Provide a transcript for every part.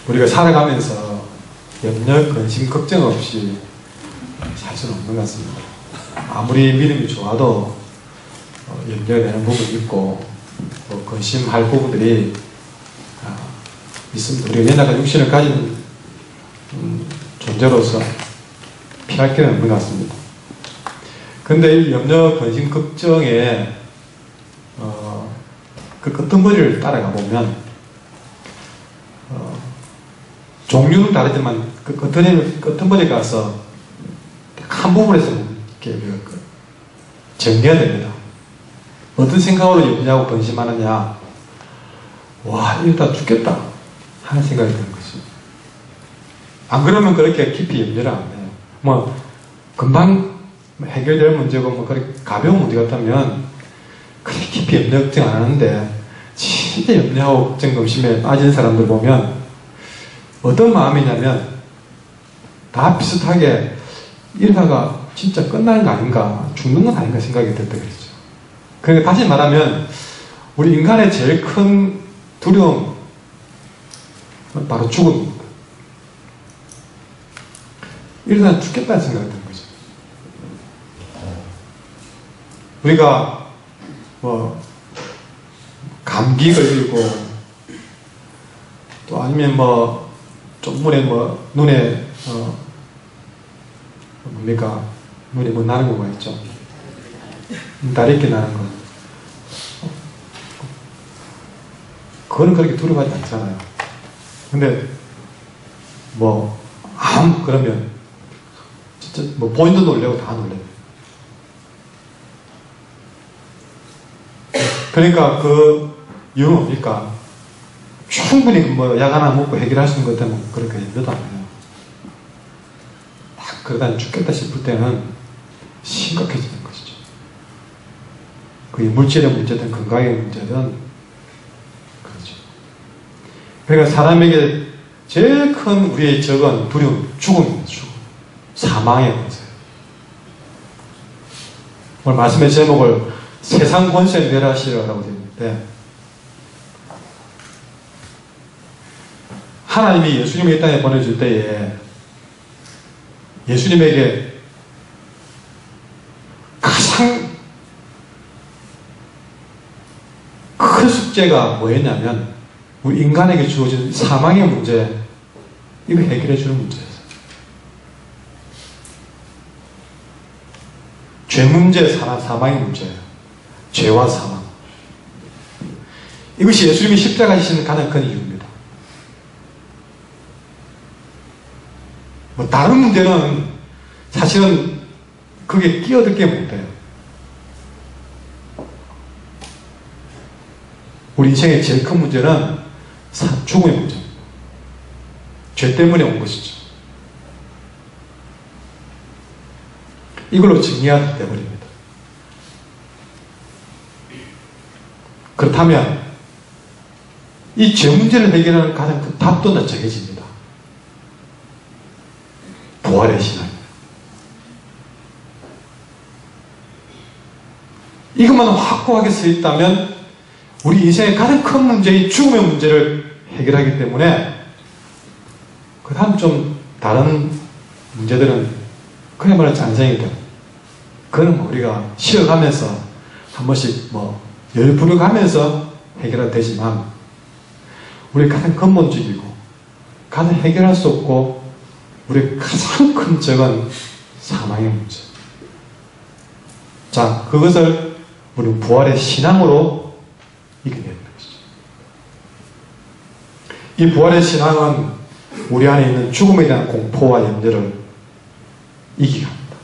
우리가 살아가면서 염려, 근심, 걱정 없이 살 수는 없는 것 같습니다. 아무리 믿음이 좋아도 염려되는 부분이 있고 또 근심할 부분들이 있습니다. 우리가 연약한 육신을 가진 존재로서 피할 길은 없는 것 같습니다. 근데 이 염려, 근심, 걱정에 그 끄트머리를 따라가 보면 종류는 다르지만 그 끄트머리 가서 한 부분에서 이렇게 정리해야 됩니다. 어떤 생각으로 염려하고 근심하느냐, 와 이러다 죽겠다 하는 생각이 드는 거죠. 안 그러면 그렇게 깊이 염려를 안 해요. 뭐 금방 해결될 문제고 뭐 그렇게 가벼운 문제 같다면 그렇게 깊이 염려 걱정 안 하는데, 진짜 염려하고 걱정 근심에 빠진 사람들 보면 어떤 마음이냐면 다 비슷하게 이러다가 진짜 끝나는 거 아닌가, 죽는 건 아닌가 생각이 들 때 그랬죠. 그러니까 다시 말하면 우리 인간의 제일 큰 두려움 바로 죽음입니다. 이러다 죽겠다는 생각이 드는 거죠. 우리가 뭐 감기 걸리고 또 아니면 뭐 쪽문에 뭐 눈에 뭡니까, 눈에 뭐 나는 거가 있죠. 다래끼 나는 거. 그거는 그렇게 두려워하지 않잖아요. 근데 뭐 그러면 진짜 뭐 본인도 놀래고 다 놀래요. 그러니까 그 이유는 뭡니까? 충분히 뭐 약 하나 먹고 해결할 수 있는 것 때문에 그렇게 염려도 안 해요. 딱 그러다 죽겠다 싶을 때는 심각해지는 것이죠. 그게 물질의 문제든 건강의 문제든 그렇죠. 그러니까 사람에게 제일 큰 우리의 적은 두려움, 죽음입니다. 죽음. 사망의 권세. 오늘 말씀의 제목을 세상 권세 멸하시라고 되어 있는데, 하나님이 예수님을 이 땅에 보내줄 때에 예수님에게 가장 큰 숙제가 뭐였냐면 우리 인간에게 주어진 사망의 문제, 이거 해결해 주는 문제였어요. 죄 문제, 사망의 문제예요. 죄와 사망. 이것이 예수님이 십자가 지시는 가장 큰 이유입니다. 뭐 다른 문제는 사실은 그게 끼어들 게 못돼요. 우리 인생의 제일 큰 문제는 죽음의 문제입니다. 죄 때문에 온 것이죠. 이걸로 정리가 되어버립니다. 그렇다면 이 죄 문제를 해결하는 가장 큰 답도 정해집니다. 부활의 신앙입니다. 이것만 확고하게 서 있다면 우리 인생의 가장 큰 문제인 죽음의 문제를 해결하기 때문에 그 다음 좀 다른 문제들은 그야말로 잔성이 되고, 그건 우리가 쉬어가면서 한 번씩 뭐 열부려가면서 해결은 되지만, 우리 가장 근본적이고 가장 해결할 수 없고 우리 가장 큰 적은 사망의 문제. 자, 그것을 우리는 부활의 신앙으로 이겨내는 것이죠. 이 부활의 신앙은 우리 안에 있는 죽음에 대한 공포와 염려를 이기게 합니다.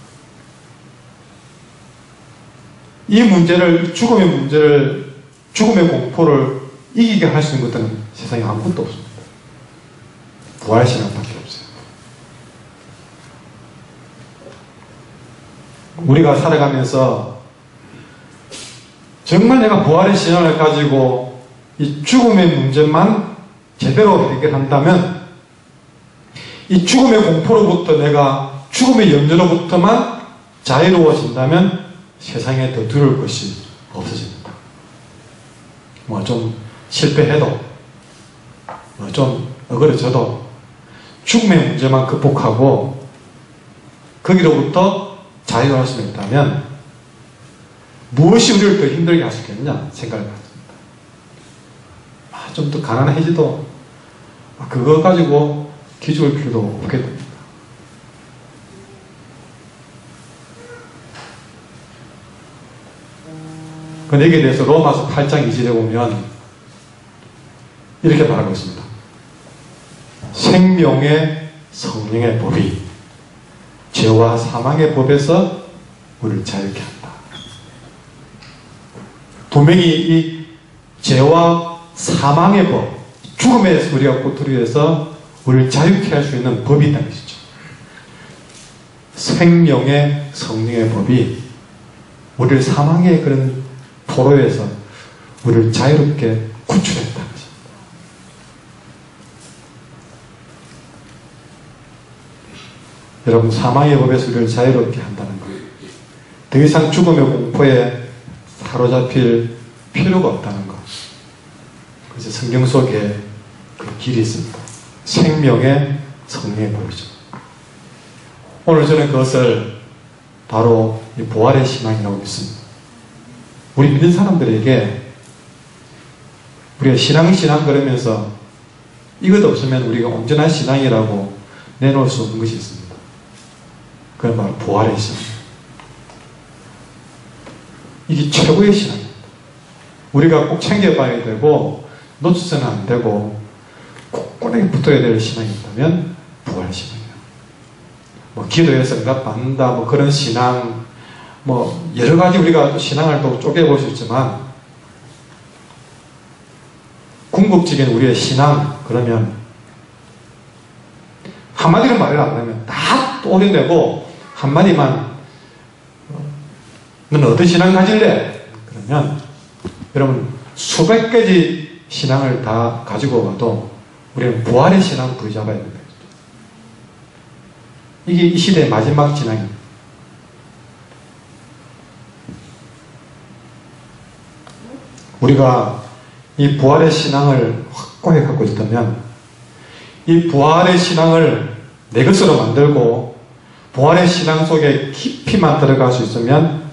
이 문제를, 죽음의 문제를, 죽음의 공포를 이기게 할 수 있는 것들은 세상에 아무것도 없습니다. 부활의 신앙밖에 없어요. 우리가 살아가면서 정말 내가 부활의 신앙을 가지고 이 죽음의 문제만 제대로 해결한다면, 이 죽음의 공포로부터, 내가 죽음의 염려로부터만 자유로워진다면 세상에 더 두려울 것이 없어집니다. 뭐 좀 실패해도, 뭐 좀 어그러져도 죽음의 문제만 극복하고 거기로부터 자유할 수 있다면 무엇이 우리를 더 힘들게 할 수 있겠느냐 생각을 해봤습니다. 좀 더 가난해지도 그거 가지고 기죽을 필요도 없게 됩니다. 여기에 대해서 로마서 8장 2절에 보면 이렇게 말하고 있습니다. 생명의 성령의 법이 죄와 사망의 법에서 우리를 자유케 한다. 분명히 이 죄와 사망의 법, 죽음의 우리가 꼬투리에서 우리를 자유케 할 수 있는 법이 있다는 것이죠. 생명의 성령의 법이 우리를 사망의 그런 포로에서 우리를 자유롭게 구출했다는 것입니다. 여러분, 사망의 법에서 우리를 자유롭게 한다는 것, 더 이상 죽음의 공포에 사로잡힐 필요가 없다는 것. 그래서 성경 속에 그 길이 있습니다. 생명의 성령의 법이죠. 오늘 저는 그것을 바로 이 부활의 신앙이라고 믿습니다. 우리 믿는 사람들에게 우리가 신앙 그러면서 이것 없으면 우리가 온전한 신앙이라고 내놓을 수 없는 것이 있습니다. 그건 바로 부활의 신앙. 이게 최고의 신앙입니다. 우리가 꼭 챙겨봐야 되고 놓쳐서는 안 되고 꼭 붙어야 될 신앙이 있다면 부활 신앙이에요. 뭐 기도해서 응답받는다 뭐 그런 신앙 뭐 여러 가지 우리가 신앙을 또 쪼개볼 수 있지만 궁극적인 우리의 신앙 그러면 한마디로 말을 안 하면 다 오려내고 한마디만 너는 어떤 신앙 가질래? 그러면 여러분 수백 가지 신앙을 다 가지고 와도 우리는 부활의 신앙을 부여잡아야 된다. 이게 이 시대의 마지막 신앙입니다. 우리가 이 부활의 신앙을 확고히 갖고 있다면 이 부활의 신앙을 내 것으로 만들고 부활의 신앙 속에 깊이만 들어갈 수 있으면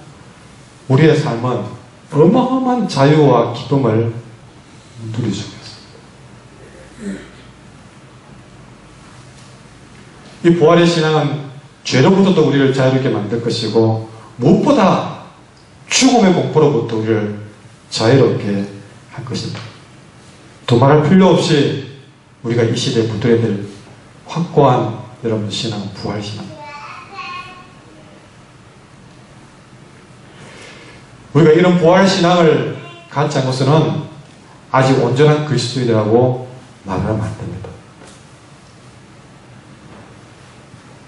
우리의 삶은 어마어마한 자유와 기쁨을 누릴 수 있습니다. 이 부활의 신앙은 죄로부터도 우리를 자유롭게 만들 것이고 무엇보다 죽음의 공포로부터 우리를 자유롭게 할 것입니다. 두말할 필요 없이 우리가 이 시대에 붙들어야 될 확고한 여러분 신앙, 부활 신앙. 우리가 이런 부활 신앙을 갖지 않고서는 아직 온전한 그리스도인이라고 말하면 안 됩니다.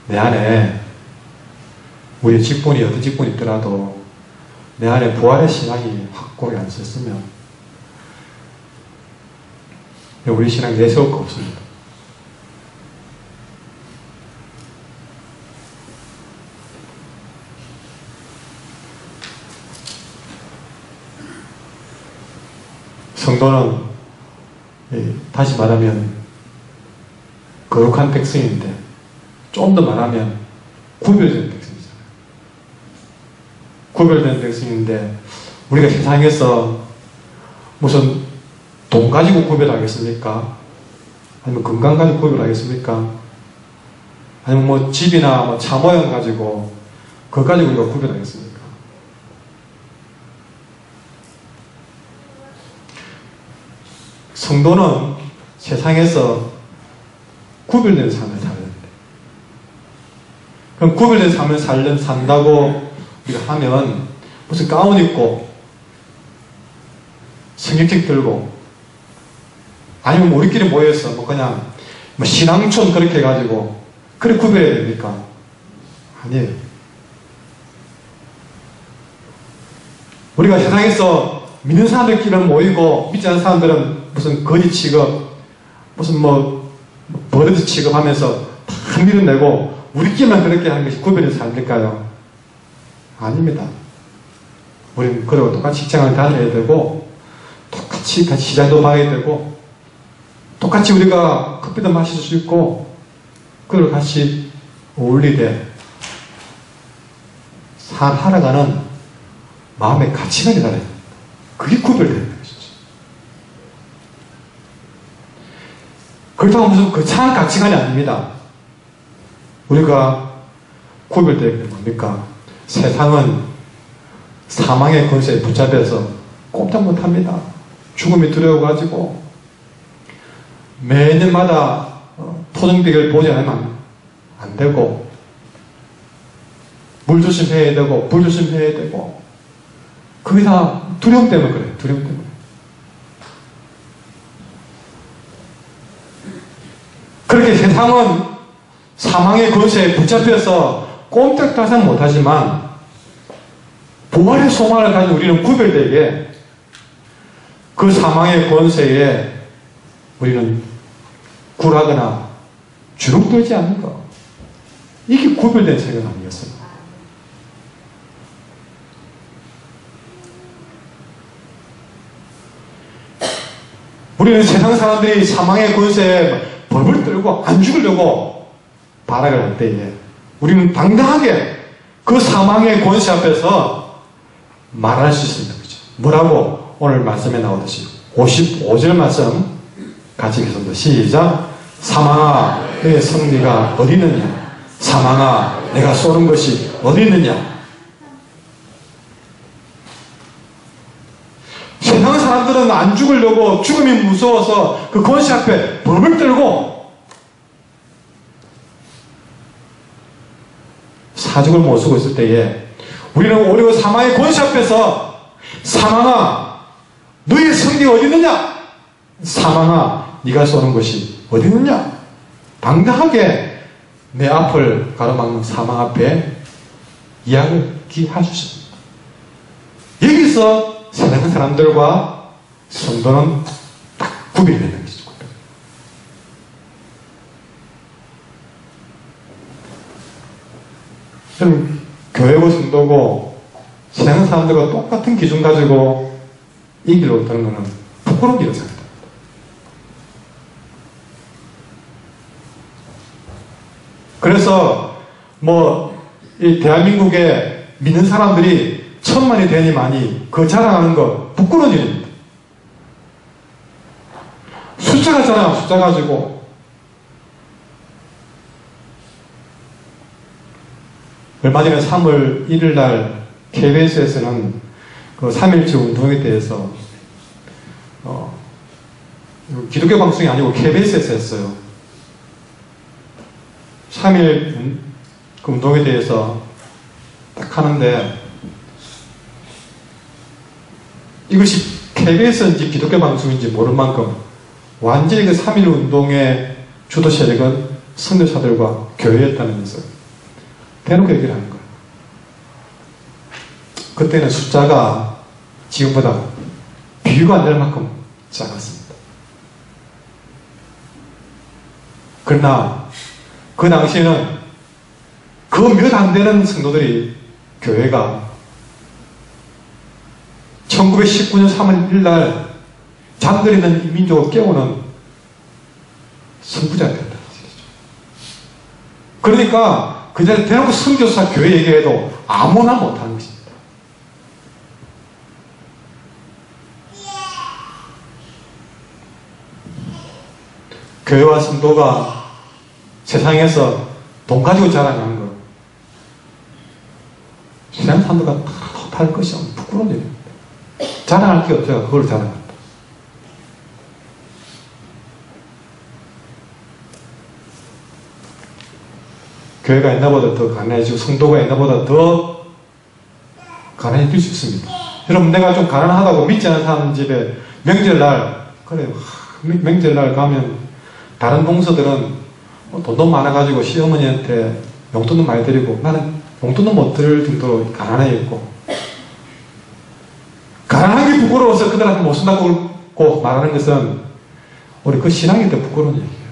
내 안에 우리의 직분이 어떤 직분이 있더라도 내 안에 부활의 신앙이 확고하게 안 섰으면 우리 신앙 내세울 거 없습니다. 성도는 다시 말하면 거룩한 백성인데 좀 더 말하면 구별된 백성이잖아요. 구별된 백성인데 우리가 세상에서 무슨 돈 가지고 구별하겠습니까? 아니면 건강 가지고 구별하겠습니까? 아니면 뭐 집이나 뭐 차 모양 가지고 그거 가지고 우리가 구별하겠습니까? 성도는 세상에서 구별된 삶을 살아야 된다. 그럼 구별된 삶을 산다고 우리가 하면 무슨 가운 입고 성경책 들고 아니면 뭐 우리끼리 모여서 뭐 그냥 뭐 신앙촌 그렇게 해가지고 그래 구별해야 됩니까? 아니에요. 우리가 세상에서 믿는 사람들끼리는 모이고 믿지 않는 사람들은 무슨 거짓 취급 무슨 뭐 버릇 취급하면서 다 밀어내고 우리끼리만 그렇게 하는 것이 구별된 삶일까요? 아닙니다. 우리는 그러고 똑같이 직장을 다녀야 되고 똑같이 시장도 봐야 되고 똑같이 우리가 커피도 마실 수 있고 그걸 같이 어울리되 살아가는 마음의 가치관이 달라요. 그게 구별되는 것이죠. 그렇다고 무슨 거창한 가치관이 아닙니다. 우리가 구별되는 게 뭡니까? 세상은 사망의 권세에 붙잡혀서 꼼짝 못합니다. 죽음이 두려워가지고 매년마다 토종비를 보지 않으면 안 되고 물 조심해야 되고 불 조심해야 되고 그게 다 두려움 때문에 그래요. 두려움 때문에. 그렇게 세상은 사망의 권세에 붙잡혀서 꼼짝달싹 못하지만 부활의 소망을 가진 우리는 구별되게 그 사망의 권세에 우리는 굴하거나 주눅들지 않는 것. 이게 구별된 생각 아니었어요. 우리는 세상 사람들이 사망의 권세에 벌벌 떨고 안 죽으려고 발악을 할 때에 우리는 당당하게 그 사망의 권세 앞에서 말할 수 있습니다. 그죠? 뭐라고 오늘 말씀에 나오듯이 55절 말씀 같이 읽겠습니다. 시작. 사망아 내 승리가 어디 있느냐? 사망아 내가 쏘는 것이 어디 있느냐? 세상 사람들은 안 죽으려고 죽음이 무서워서 그 권세 앞에 벌벌 떨고 사죽을 못 쓰고 있을 때에 우리는 오히려 사망의 권세 앞에서 사망아 너의 승리가 어디 있느냐? 사망아 네가 쏘는 것이 어디 있느냐? 당당하게 내 앞을 가로막는 사망 앞에 이야기할 수 있습니다. 여기서 세상 사람들과 성도는 딱 구별되는 것이죠. 여러분, 교회고 성도고 세상 사람들과 똑같은 기준 가지고 이 길로 걷는 것은 부끄러운 일이라고 생각합니다. 그래서 이 대한민국에 믿는 사람들이 1000만이 되니 많이 그 자랑하는 거 부끄러운 일입니다. 숫자가 자랑, 숫자 가지고. 얼마 전에 3월 1일 날 KBS에서는 그 3.1절 운동에 대해서 기독교 방송이 아니고 KBS에서 했어요. 3.1 그 운동에 대해서 딱 하는데 이것이 KBS인지 기독교 방송인지 모를 만큼 완전히 그 3.1 운동의 주도 세력은 선교사들과 교회였다면서 대놓고 얘기를 하는 거예요. 그때는 숫자가 지금보다 비교가 안 될 만큼 작았습니다. 그러나 그 당시에는 그 몇 안 되는 성도들이 교회가 1919년 3월 1일 날 잠들어 있는 이 민족을 깨우는 선구자가 된다는 얘기죠. 그러니까 그 자리에 대놓고 선교사 교회 얘기해도 아무나 못하는 것입니다. 교회와 성도가 세상에서 돈 가지고 자랑하는 것, 세상 사람들과 다를 것이 없는 부끄러운 일입니다. 자랑할 게 없어요. 그걸 자랑한다. 교회가 옛날보다 더 가난해지고 성도가 옛날보다 더 가난해질 수 있습니다. 여러분, 내가 좀 가난하다고 믿지 않는 사람 집에 명절날, 그래, 명절날 가면 다른 동서들은 돈도 많아가지고 시어머니한테 용돈도 많이 드리고 나는 용돈도 못 드릴 정도로 가난해 있고, 가난한 게 부끄러워서 그들한테 못 쓴다고 말하는 것은 우리 그 신앙이 더 부끄러운 얘기예요.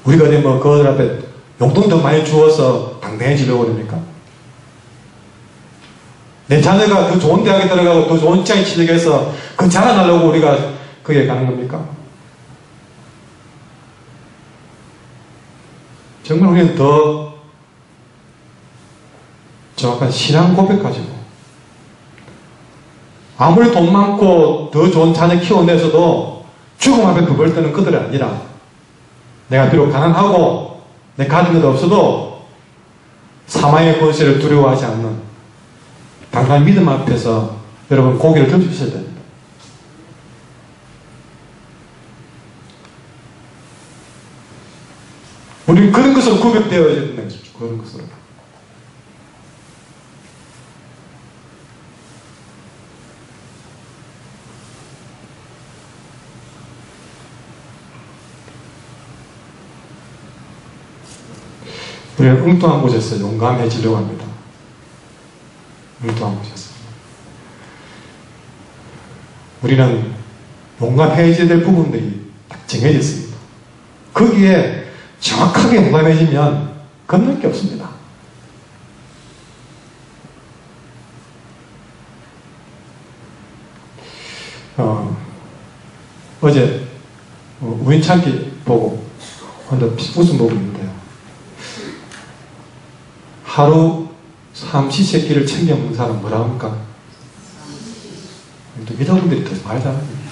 우리가 어디 그들 앞에 용돈 더 많이 주어서 당당해지려고 그럽니까? 내 자녀가 더 좋은 대학에 들어가고 더 좋은 직장에 취직해서 그 자랑하려고 우리가 거기에 가는 겁니까? 정말 우리는 더 정확한 신앙 고백 가지고 아무리 돈 많고 더 좋은 자녀 키워내서도 죽음 앞에 그걸 뜨는 그들이 아니라 내가 비록 가난하고 내 가진 것도 없어도 사망의 권세를 두려워하지 않는 당당한 믿음 앞에서 여러분 고개를 들어주셔야 됩니다. 우리는 그런 것으로 구별되어야 된다는 것이죠. 그런 것으로. 우리는 엉뚱한 곳에서 용감해지려고 합니다. 엉뚱한 곳에서. 우리는 용감해져야 될 부분들이 딱 정해져 있습니다. 거기에 정확하게 용감해지면 건널 게 없습니다. 어제 우연찮게 보고 혼자 웃음 보고 있는데요. 하루 삼시세끼를 챙겨 먹는 사람 뭐라 합니까? 또 여자분들이 더 말 잘합니다.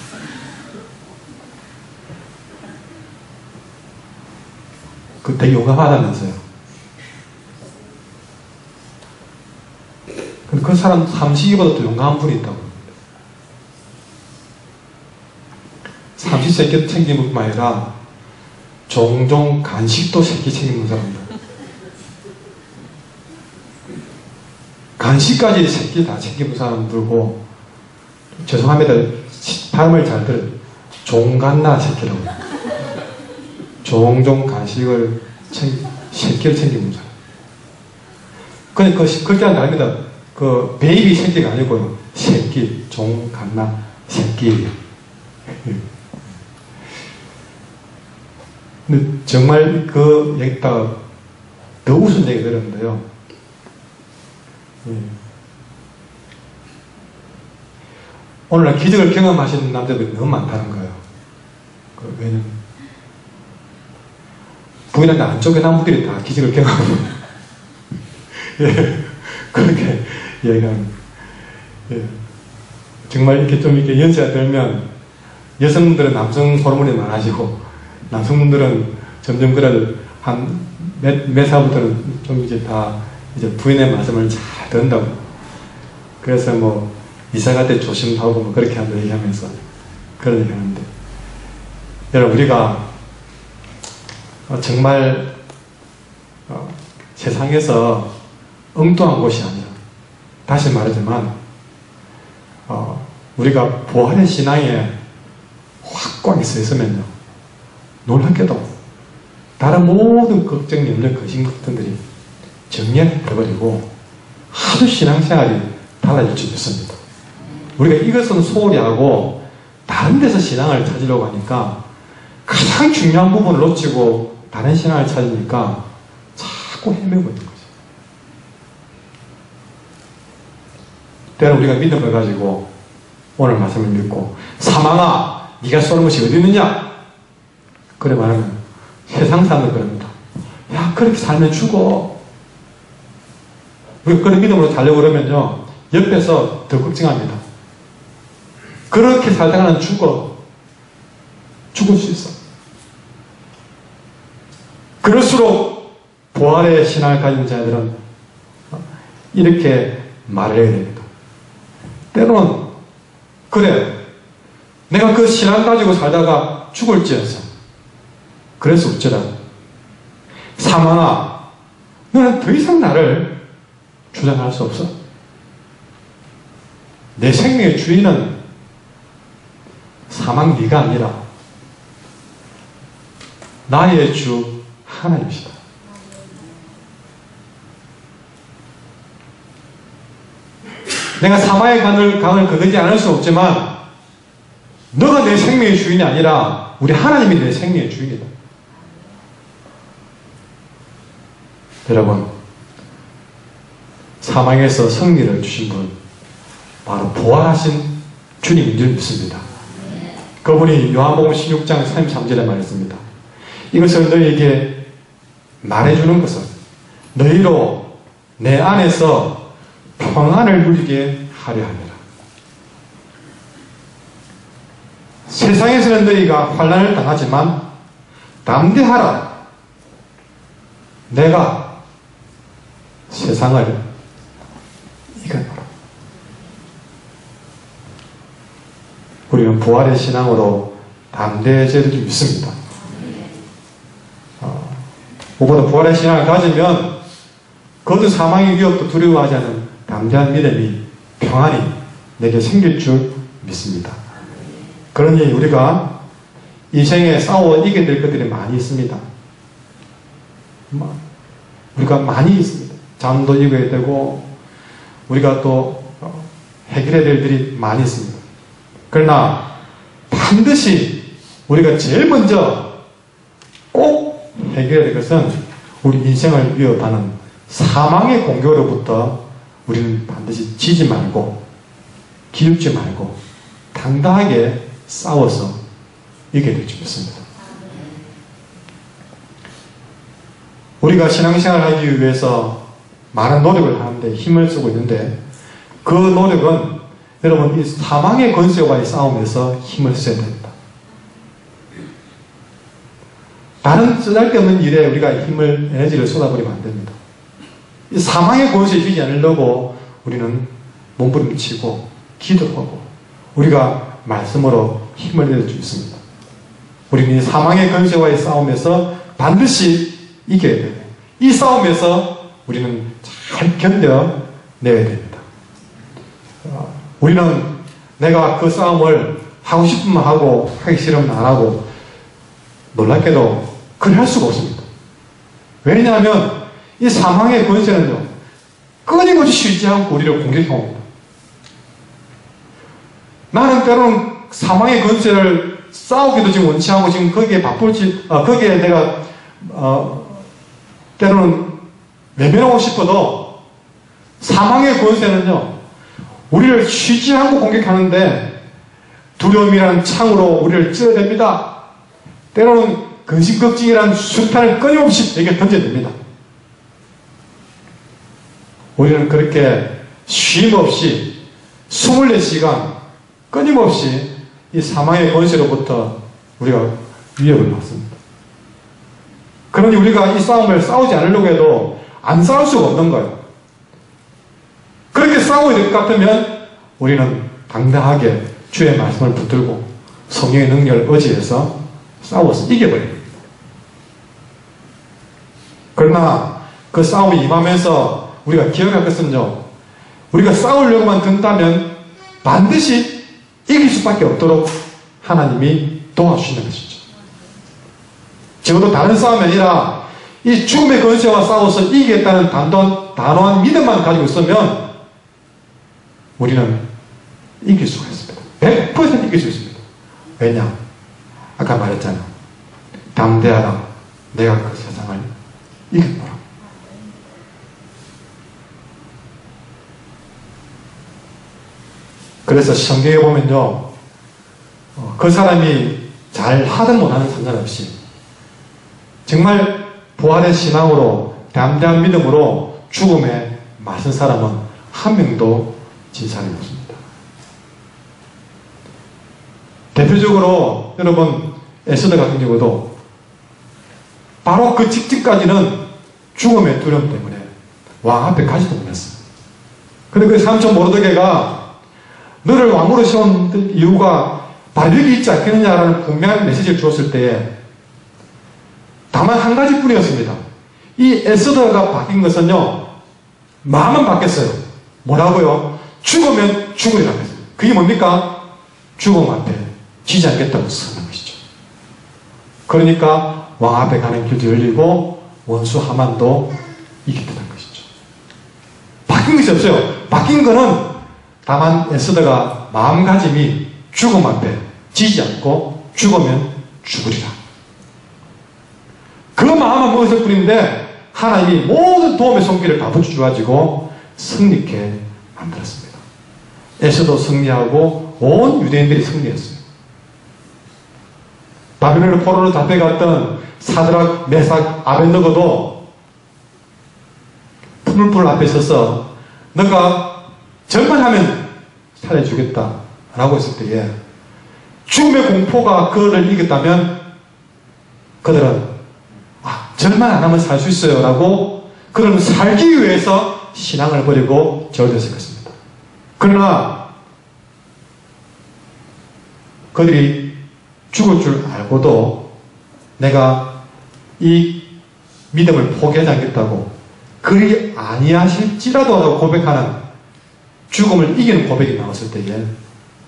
그 되게 용감하다면서요. 근데 그 사람 삼시기보다 더 용감한 분이 있다고. 삼시세끼도 챙기는 뿐만 아니라 종종 간식도 세끼 챙기는 사람들. 간식까지 새끼 다 챙기는 사람들고, 죄송합니다. 발음을 잘 들어요. 종간나 새끼라고. 종종 간식을 새끼를 챙기는 사람. 근데 그때는 다릅니다. 그 베이비 새끼가 아니고요. 새끼, 종간나 새끼. 근데 정말 그 얘기다가 더 웃은 얘기 들었는데요. 오늘날 기적을 경험하시는 남자들이 너무 많다는 거예요. 왜냐면 부인한테 안쪽에 남부들이 다 기적을 경험하고 예, 그렇게 얘기하는 예. 정말 이렇게 좀 이렇게 연세가 들면 여성분들은 남성 호르몬이 많아지고 남성분들은 점점 그래도 한 몇 살부터는 좀 이제 다 이제 부인의 말씀을 잘 듣는다고. 그래서 뭐 이사갈 때 조심하고 뭐 그렇게 한다 얘기하면서 그런 얘기 하는데, 여러분 우리가 정말 세상에서 엉뚱한 곳이 아니라, 다시 말하지만 우리가 부활의 신앙에 확고하게 서 있으면요, 놀랍게도 다른 모든 걱정, 염려, 거신 것들이 정리해버리고 아주 신앙생활이 달라질 수 있습니다. 우리가 이것은 소홀히 하고 다른 데서 신앙을 찾으려고 하니까 가장 중요한 부분을 놓치고 다른 신앙을 찾으니까 자꾸 헤매고 있는 거죠. 때로 우리가 믿음을 가지고 오늘 말씀을 믿고, 사망아 네가 쏘는 것이 어디 있느냐? 그래 말하면 세상 사람은 그럽니다. 야, 그렇게 살면 죽어. 우리가 그런 믿음으로 살려고 그러면요, 옆에서 더 걱정합니다. 그렇게 살다가는 죽어. 죽을 수 있어. 그럴수록 부활의 신앙을 가진 자들은 이렇게 말을 해야 됩니다. 때로는 그래, 내가 그 신앙 가지고 살다가 죽을지언정 그래서 어쩌라. 사망아, 너는 더 이상 나를 주장할 수 없어. 내 생명의 주인은 사망 네가 아니라 나의 주 하나님이시다. 내가 사망의 강을 거두지 않을 수 없지만 너가 내 생명의 주인이 아니라 우리 하나님이 내 생명의 주인이다. 여러분, 사망에서 승리를 주신 분 바로 부활하신 주님인 줄 믿습니다. 그분이 요한복음 16장 33절에 말했습니다. 이것을 너희에게 말해주는 것은 너희로 내 안에서 평안을 누리게 하려 함이라. 세상에서는 너희가 환난을 당하지만 담대하라. 내가 세상을 이겼노라. 우리는 부활의 신앙으로 담대해져야 될 줄 믿습니다. 무엇보다 부활의 신앙을 가지면 그것도 사망의 위협도 두려워하지 않는 담대한 믿음이 평안히 내게 생길 줄 믿습니다. 그러니 우리가 인생에 싸워 이겨야 될 것들이 많이 있습니다. 우리가 많이 있습니다. 잠도 이겨야 되고 우리가 또 해결해야 될 일들이 많이 있습니다. 그러나 반드시 우리가 제일 먼저 꼭 해결해야 될 것은 우리 인생을 위협하는 사망의 공격으로부터 우리는 반드시 지지 말고 기죽지 말고 당당하게 싸워서 이겨야 될 줄 믿습니다. 우리가 신앙생활을 하기 위해서 많은 노력을 하는데 힘을 쓰고 있는데 그 노력은 여러분 이 사망의 권세와의 싸움에서 힘을 써야 됩니다. 다른 쓰잘데없는 일에 우리가 힘을 에너지를 쏟아버리면 안 됩니다. 이 사망의 권세에 쥐지 않으려고 우리는 몸부림치고 기도하고 우리가 말씀으로 힘을 내줄 수 있습니다. 우리는 이 사망의 권세와의 싸움에서 반드시 이겨야 돼요. 이 싸움에서 우리는 잘 견뎌내야 됩니다. 우리는 내가 그 싸움을 하고 싶으면 하고 하기 싫으면 안 하고 놀랍게도 그걸 할 수가 없습니다. 왜냐하면 이 사망의 권세는요 끊임없이 쉬지 않고 우리를 공격해옵니다. 나는 때로는 사망의 권세를 싸우기도 지금 원치 않고 지금 거기에 바쁠지 거기에 내가 때로는 외면하고 싶어도 사망의 권세는요 우리를 쉬지 않고 공격하는데 두려움이라는 창으로 우리를 찔러댑니다. 때로는 근심걱정이라는 수탄을 끊임없이 내게 던져냅니다. 우리는 그렇게 쉼없이 24시간 끊임없이 이 사망의 권세로부터 우리가 위협을 받습니다. 그러니 우리가 이 싸움을 싸우지 않으려고 해도 안 싸울 수가 없는 거예요. 그렇게 싸워야 될 것 같으면 우리는 당당하게 주의 말씀을 붙들고 성령의 능력을 의지해서 싸워서 이겨버립니다. 그러나 그 싸움이 임하면서 우리가 기억할 것은요, 우리가 싸우려고만 든다면 반드시 이길 수밖에 없도록 하나님이 도와주시는 것이죠. 적어도 다른 싸움이 아니라 이 죽음의 권세와 싸워서 이기겠다는 단호한 믿음만 가지고 있으면 우리는 이길 수가 있습니다. 100% 이길 수 있습니다. 왜냐? 아까 말했잖아요. 담대하라. 내가 그 세상을 이겼노라. 그래서 성경에 보면요, 그 사람이 잘 하든 못하는 상관없이 정말 부활의 신앙으로 담대한 믿음으로 죽음에 맞선 사람은 한 명도 진 사람이 없습니다. 대표적으로 여러분 에스더 같은 경우도 바로 그 직전까지는 죽음의 두려움 때문에 왕 앞에 가지도 못했어요. 그런데 그 삼촌 모르드게가 너를 왕으로 세운 이유가 바로 여기 있지 않겠느냐라는 분명한 메시지를 주었을 때에 다만 한 가지뿐이었습니다. 이 에스더가 바뀐 것은요, 마음은 바뀌었어요. 뭐라고요? 죽으면 죽으리라고 했어요. 그게 뭡니까? 죽음 앞에 지지 않겠다고 쓰는 것이죠. 그러니까 왕 앞에 가는 길도 열리고 원수 하만도 이기게 된 것이죠. 바뀐 것이 없어요. 바뀐 거는 다만 에스더가 마음가짐이 죽음 앞에 지지 않고 죽으면 죽으리라. 그 마음만 먹었을 뿐인데 하나님이 모든 도움의 손길을 다 붙여줘가지고 승리케 만들었습니다. 에서도 승리하고 온 유대인들이 승리했어요. 바벨론의 포로로 잡혀갔던 사드락, 메삭, 아벤느고도 푸른불 앞에 서서 너가 절만하면 살려주겠다 라고 했을 때에 죽음의 공포가 그를 이겼다면 그들은 절만 안 하면 살 수 있어요 라고 그들은 살기 위해서 신앙을 버리고 절됐을 것입니다. 그러나 그들이 죽을 줄 알고도 내가 이 믿음을 포기하지 않겠다고 그리 아니하실지라도 하고 고백하는 죽음을 이기는 고백이 나왔을 때에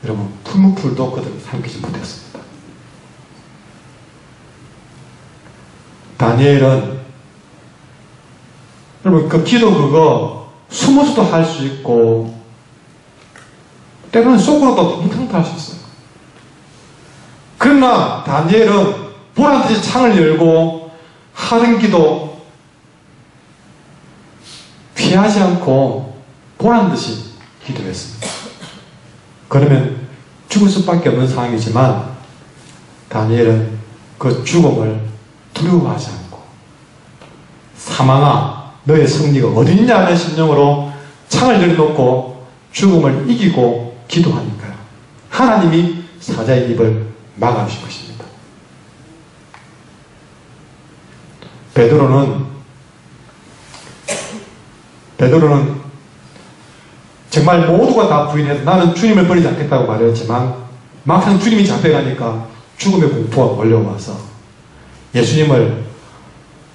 여러분 풀무풀도 그들을 삼키지 못했습니다. 다니엘은 여러분 그 기도 그거 숨어서도 할 수 있고 때로는 속으로도 뭉탕도 할 수 있어요. 그러나 다니엘은 보란듯이 창을 열고 하는 기도 피하지 않고 보란듯이 기도했습니다. 그러면 죽을 수밖에 없는 상황이지만 다니엘은 그 죽음을 두려워하지 않고 사망아 너의 승리가 어디 있냐는 심령으로 창을 열어놓고 죽음을 이기고 기도하니까요. 하나님이 사자의 입을 막아주실 것입니다. 베드로는 정말 모두가 다 부인해서 나는 주님을 버리지 않겠다고 말했지만 막상 주님이 잡혀가니까 죽음의 공포가 몰려와서 예수님을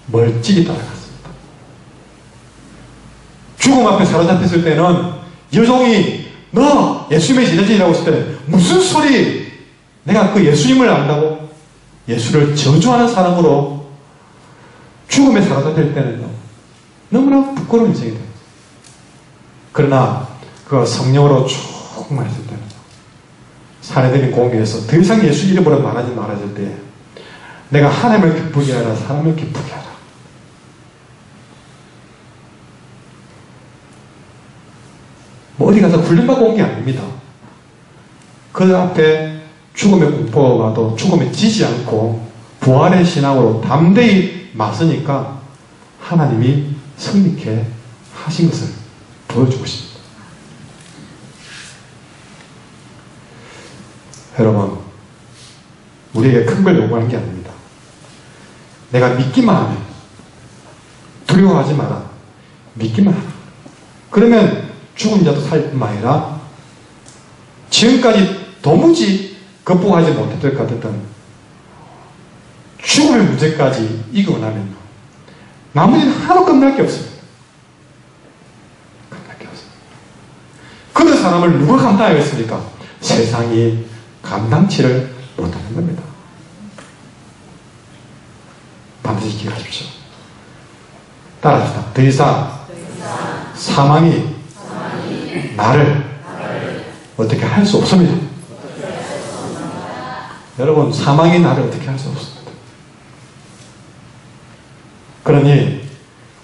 멀찍이 따라갔습니다. 죽음 앞에 사로잡혔을 때는 여종이 너 예수님의 제자진이라고 했을 때 무슨 소리 내가 그 예수님을 안다고 예수를 저주하는 사람으로 죽음에 사로잡힐 때는요 너무나 부끄러운 인생이 됩니다. 그러나 그 성령으로 충만했을 때는 사내들인 공회에서 더 이상 예수 이름으로 말하지 말아질 때 내가 하나님을 기쁘게 하라 사람을 기쁘게 하라. 뭐 어디 가서 훈련받고 온 게 아닙니다. 그 앞에 죽음의 공포가 와도 죽음에 지지 않고 부활의 신앙으로 담대히 맞으니까 하나님이 승리케 하신 것을 보여주고 있습니다. 여러분 우리에게 큰 걸 요구하는 게 아닙니다. 내가 믿기만 하면 두려워하지 마라. 믿기만 하라. 그러면 죽은 자도 살 뿐만 아니라 지금까지 도무지 극복하지 못했을 것 같았던 죽음의 문제까지 이기고 나면 나머지는 하나도 끝날 게 없습니다. 끝날 게 없습니다. 그런 사람을 누가 감당하겠습니까? 세상이 감당치를 못하는 겁니다. 반드시 기억하십시오. 따라합시다. 더 이상 사망이 나를 어떻게 할 수 없습니다. 여러분 사망이 나를 어떻게 할 수 없습니다. 그러니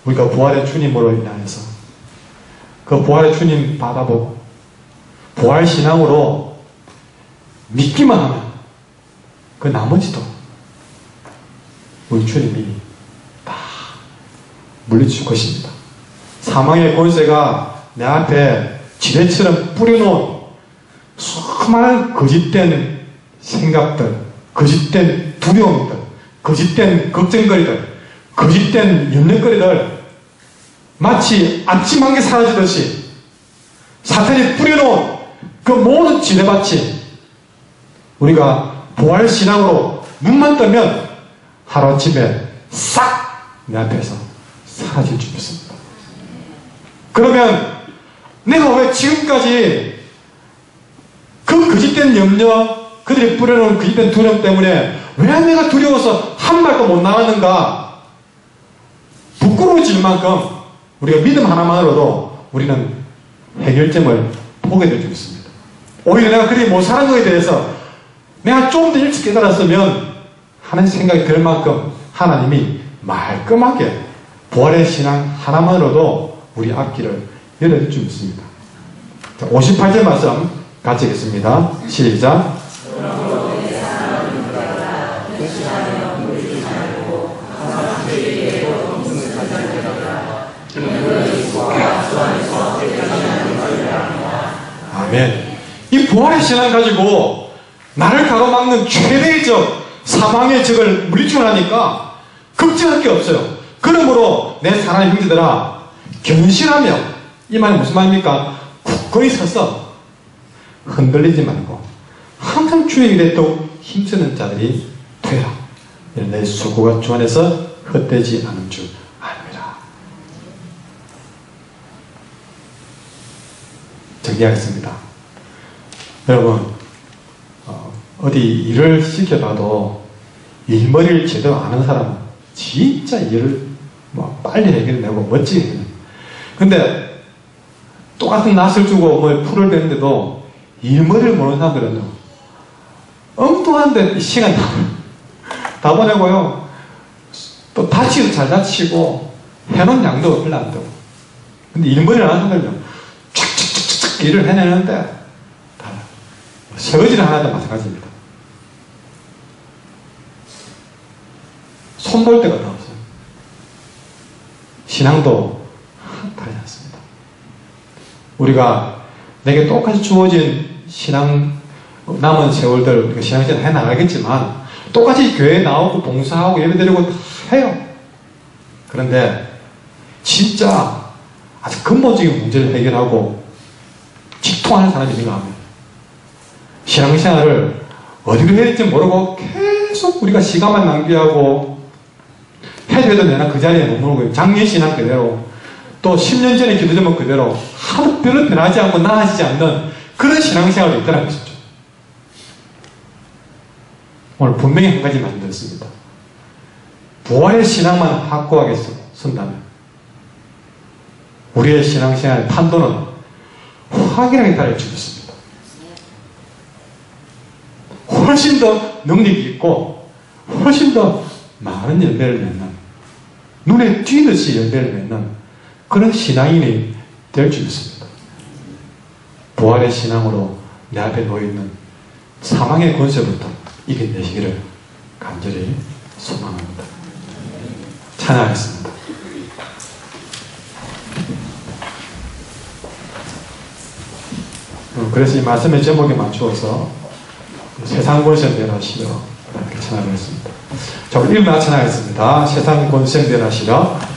우리가 부활의 주님으로 인하여서 그 부활의 주님 바라보고 부활 신앙으로 믿기만 하면 그 나머지도 우리 주님이 다 물리칠 것입니다. 사망의 권세가 내 앞에 지뢰처럼 뿌려놓은 수많은 거짓된 생각들, 거짓된 두려움들, 거짓된 걱정거리들, 거짓된 염려거리들 마치 아침 한 개 사라지듯이 사탄이 뿌려놓은 그 모든 지뢰밭이 우리가 부활신앙으로 눈만 뜨면 하루아침에 싹 내 앞에서 사라질 줄 믿습니다. 그러면 내가 왜 지금까지 그 거짓된 염려, 그들이 뿌려놓은 거짓된 두려움 때문에 왜 내가 두려워서 한 발도 못 나갔는가? 부끄러워질 만큼 우리가 믿음 하나만으로도 우리는 해결점을 보게 될 줄 있습니다. 오히려 내가 그리 못 사는 것에 대해서 내가 좀 더 일찍 깨달았으면 하는 생각이 들 만큼 하나님이 말끔하게 부활의 신앙 하나만으로도 우리 앞길을 열어줄 줄 믿습니다. 58절 말씀 같이 읽겠습니다. 시작. 아멘. 이 부활의 신앙 가지고 나를 가로막는 최대의 적, 사망의 적을 물리쳐나니까 걱정할 게 없어요. 그러므로 내 사랑하는 형제들아, 견실하며, 이 말은 무슨 말입니까? 굳건히 서서 흔들리지 말고 항상 주의 일에 또 힘쓰는 자들이 되라. 내 수고가 주 안에서 헛되지 않은 줄 압니다. 정리하겠습니다. 여러분, 어디 일을 시켜봐도 일머리를 제대로 아는 사람은 진짜 일을 빨리 해결내고 멋지게 해요. 근데 똑같은 낯을 주고 풀을 베는데도 일머리를 모르는 사람들은요, 엉뚱한데 시간 다 보내고요, 또 다치도 잘 다치고 해놓은 양도 별로 안 되고. 근데 일머리를 아는 사람들은요, 촥촥촥촥 일을 해내는데 달라요. 설거지를 하나도 마찬가지입니다. 손볼 데가 다 없어요. 신앙도 다르지 않습니다. 우리가 내게 똑같이 주어진 신앙, 남은 세월들 우리가 신앙생활 해나가겠지만 똑같이 교회에 나오고 봉사하고 예배드리고 다 해요. 그런데 진짜 아주 근본적인 문제를 해결하고 직통하는 사람이 생각합니다. 신앙생활을 어디로 해야 될지 모르고 계속 우리가 시간만 낭비하고 해도 내나 그 자리에 머무르고, 작년 신앙 그대로, 또 10년 전에 기도 제목 그대로 하루 별로 변하지 않고 나아지지 않는 그런 신앙생활이 있다는 것이죠. 오늘 분명히 한 가지 말씀드렸습니다. 부활의 신앙만 확고하게 선다면 우리의 신앙생활의 판도는 확연하게 달라질 수 있습니다. 훨씬 더 능력이 있고 훨씬 더 많은 열매를 맺는, 눈에 띄듯이 열매를 맺는 그런 신앙인이 될 수 있습니다. 부활의 신앙으로 내 앞에 놓여있는 사망의 권세부터 이겨내시기를 간절히 소망합니다. 찬양하겠습니다. 그래서 이 말씀의 제목에 맞추어서 세상 권세 멸하시려 이렇게 찬양하겠습니다. 자, 우리 1번 찬양하겠습니다. 세상 권세 멸하시려.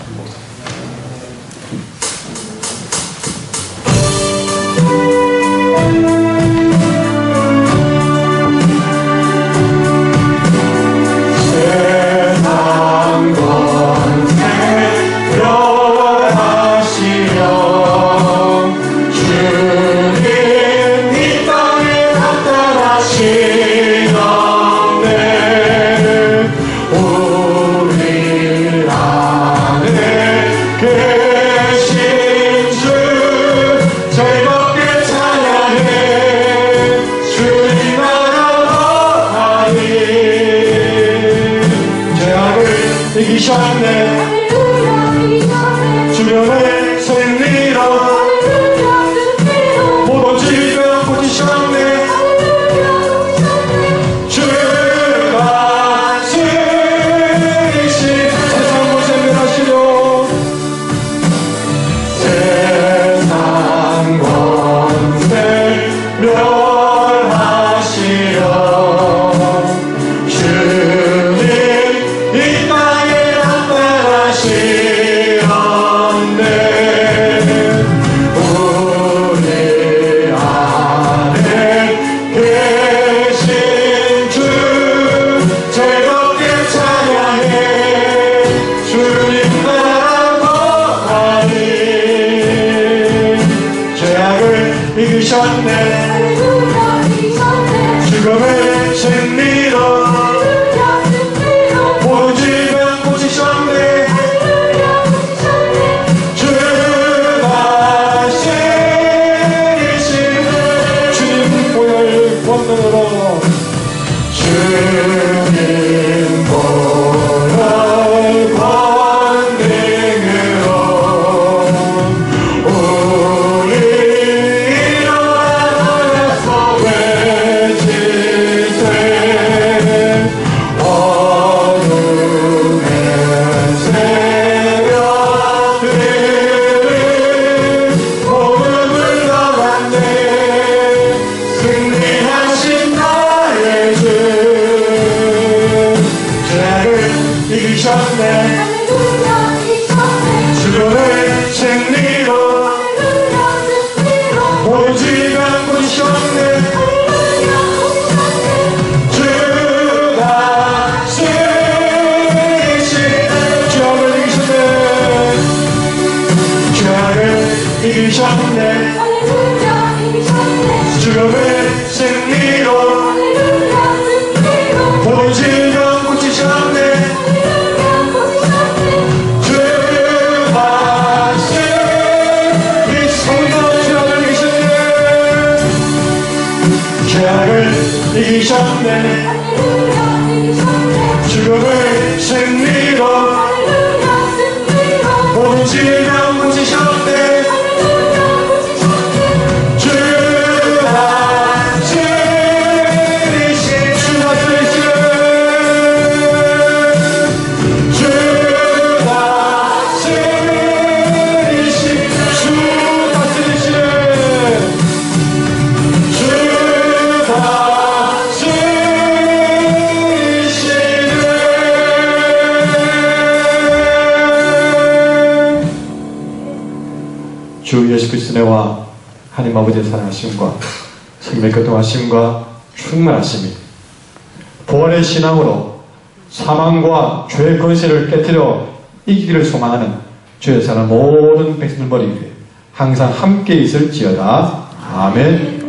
이기셨네 주변에 승리로 모든 질병 고치셨네 주가 승리신 세상 권세 멸하시려 세상 권세 멸하시려 주님 이 땅에 나타나시었네 이기셨네 죽음을 승리로 모든 질병 고치셨네 주가 승리신 죄악을 이기셨네 죄악을 이기셨네 죽음을 승리로 모든 질병 고치셨네 주가 승리신 죄악을 이기셨네 죄악을 이기셨네 죽음을 승리로 모든 질병 고치셨네 주가 승리신 주가 승리신 주가 승리신 주가 승리신 주가 승리시네 주 예수 그리스도의 은혜와 하나님 아버지의 사랑하심과 생명의 교통하심과 충만하심이 부활의 신앙으로 사망과 죄의 권세를 깨뜨려 이기기를 소망하는 주의 사랑 모든 백성들 머리 위에 항상 함께 있을지어다. 아멘.